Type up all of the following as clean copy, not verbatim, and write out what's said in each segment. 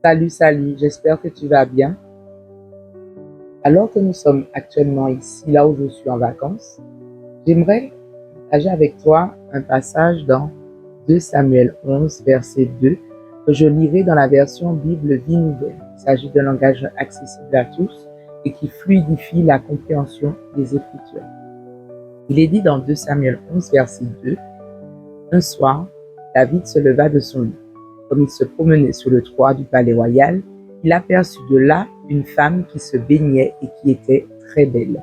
Salut, salut, j'espère que tu vas bien. Alors que nous sommes actuellement ici, là où je suis en vacances, j'aimerais partager avec toi un passage dans 2 Samuel 11, verset 2, que je lirai dans la version Bible Vie Nouvelle. Il s'agit d'un langage accessible à tous et qui fluidifie la compréhension des Écritures. Il est dit dans 2 Samuel 11, verset 2, « Un soir, David se leva de son lit. Comme il se promenait sur le toit du palais royal, il aperçut de là une femme qui se baignait et qui était très belle.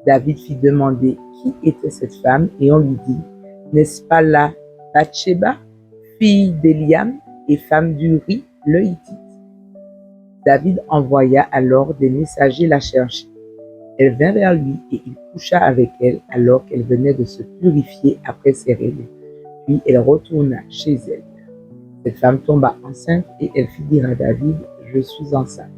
David fit demander qui était cette femme et on lui dit, « N'est-ce pas là Bathsheba, fille d'Eliam et femme d'Uri le Hittite ?» David envoya alors des messagers la chercher. Elle vint vers lui et il coucha avec elle alors qu'elle venait de se purifier après ses règles. Puis elle retourna chez elle. Cette femme tomba enceinte et elle fit dire à David, « Je suis enceinte. »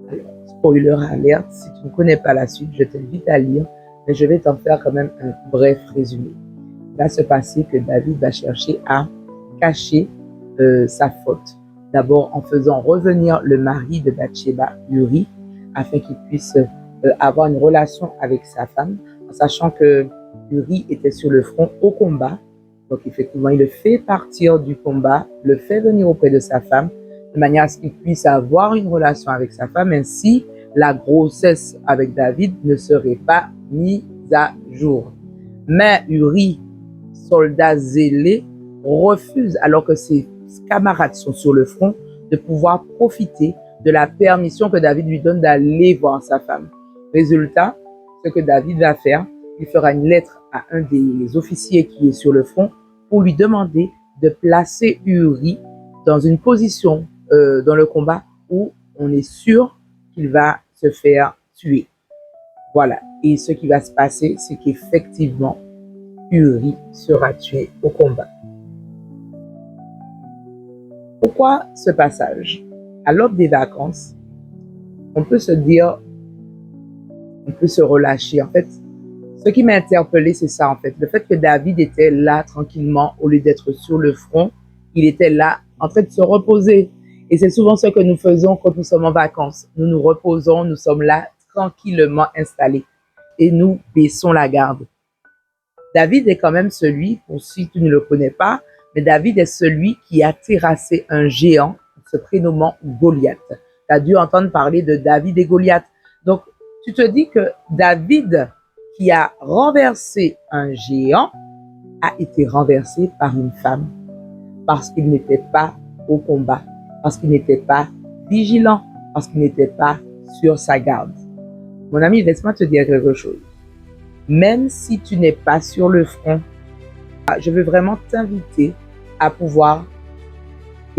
Alors, spoiler alerte, si tu ne connais pas la suite, je t'invite à lire, mais je vais t'en faire quand même un bref résumé. Il va se passer que David va chercher à cacher sa faute. D'abord en faisant revenir le mari de Bathsheba, Uri, afin qu'il puisse avoir une relation avec sa femme, en sachant que Uri était sur le front au combat. Donc effectivement, il le fait partir du combat, le fait venir auprès de sa femme, de manière à ce qu'il puisse avoir une relation avec sa femme. Ainsi, la grossesse avec David ne serait pas mise à jour. Mais Uri, soldat zélé, refuse, alors que ses camarades sont sur le front, de pouvoir profiter de la permission que David lui donne d'aller voir sa femme. Résultat, ce que David va faire, il fera une lettre à un des officiers qui est sur le front pour lui demander de placer Uri dans une position dans le combat où on est sûr qu'il va se faire tuer. Voilà. Et ce qui va se passer, c'est qu'effectivement, Uri sera tué au combat. Pourquoi ce passage? À l'aube des vacances, on peut se dire, on peut se relâcher. En fait, ce qui m'a interpellé, c'est ça en fait. Le fait que David était là tranquillement, au lieu d'être sur le front, il était là en train de se reposer. Et c'est souvent ce que nous faisons quand nous sommes en vacances. Nous nous reposons, nous sommes là tranquillement installés et nous baissons la garde. David est quand même celui, pour si tu ne le connais pas, mais David est celui qui a terrassé un géant se prénommant Goliath. Tu as dû entendre parler de David et Goliath. Donc, tu te dis que David, qui a renversé un géant, a été renversé par une femme parce qu'il n'était pas au combat, parce qu'il n'était pas vigilant, parce qu'il n'était pas sur sa garde. Mon ami, laisse-moi te dire quelque chose. Même si tu n'es pas sur le front, je veux vraiment t'inviter à pouvoir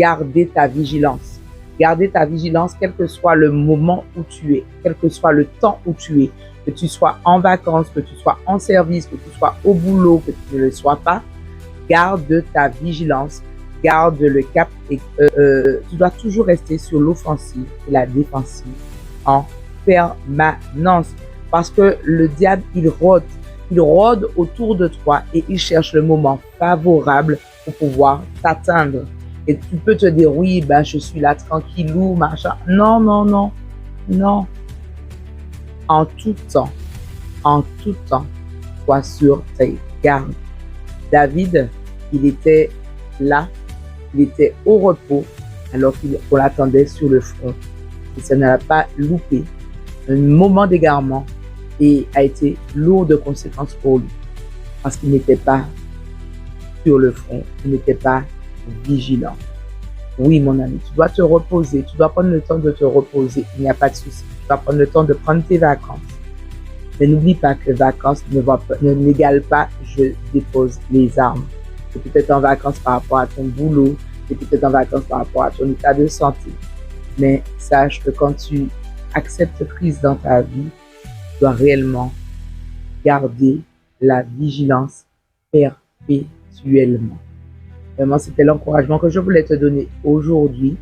garder ta vigilance. Garder ta vigilance, quel que soit le moment où tu es, quel que soit le temps où tu es, que tu sois en vacances, que tu sois en service, que tu sois au boulot, que tu ne le sois pas, garde ta vigilance, garde le cap et tu dois toujours rester sur l'offensive et la défensive en permanence. Parce que le diable, il rôde autour de toi et il cherche le moment favorable pour pouvoir t'atteindre. Et tu peux te dire, oui, ben, je suis là tranquillou, machin. Non, non, non, non. En tout temps, sois sur tes gardes. David, il était là, il était au repos, alors qu'on l'attendait sur le front. Et ça n'a pas loupé un moment d'égarement et a été lourd de conséquences pour lui. Parce qu'il n'était pas sur le front, il n'était pas vigilant. Oui, mon ami, tu dois te reposer, tu dois prendre le temps de te reposer, il n'y a pas de souci. Tu dois prendre le temps de prendre tes vacances. Mais n'oublie pas que vacances n'égale pas je dépose les armes. Tu es peut-être en vacances par rapport à ton boulot, tu es peut-être en vacances par rapport à ton état de santé. Mais sache que quand tu acceptes Christ dans ta vie, tu dois réellement garder la vigilance perpétuellement. Vraiment, c'était l'encouragement que je voulais te donner aujourd'hui,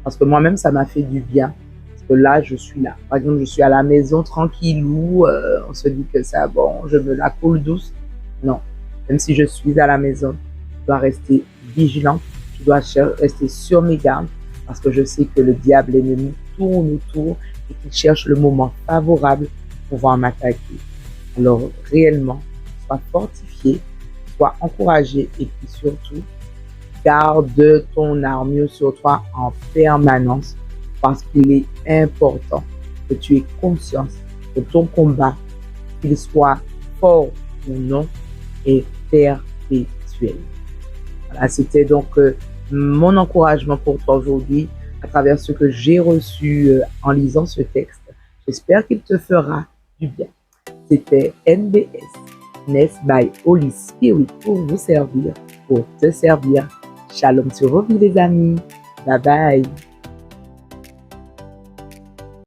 parce que moi-même, ça m'a fait du bien. Parce que là, je suis là. Par exemple, je suis à la maison tranquillou, on se dit que ça, bon, je me la coule douce. Non, même si je suis à la maison, je dois rester vigilant, je dois rester sur mes gardes, parce que je sais que le diable ennemi tourne autour et qu'il cherche le moment favorable pour pouvoir m'attaquer. Alors réellement, sois fortifié, sois encouragé et puis surtout, garde ton armure sur toi en permanence parce qu'il est important que tu aies conscience que ton combat, qu'il soit fort ou non, est perpétuel. Voilà, c'était donc mon encouragement pour toi aujourd'hui à travers ce que j'ai reçu en lisant ce texte. J'espère qu'il te fera du bien. C'était NBS, Nest by Holy Spirit, pour vous servir, pour te servir. Shalom sur vos vies les amis. Bye bye.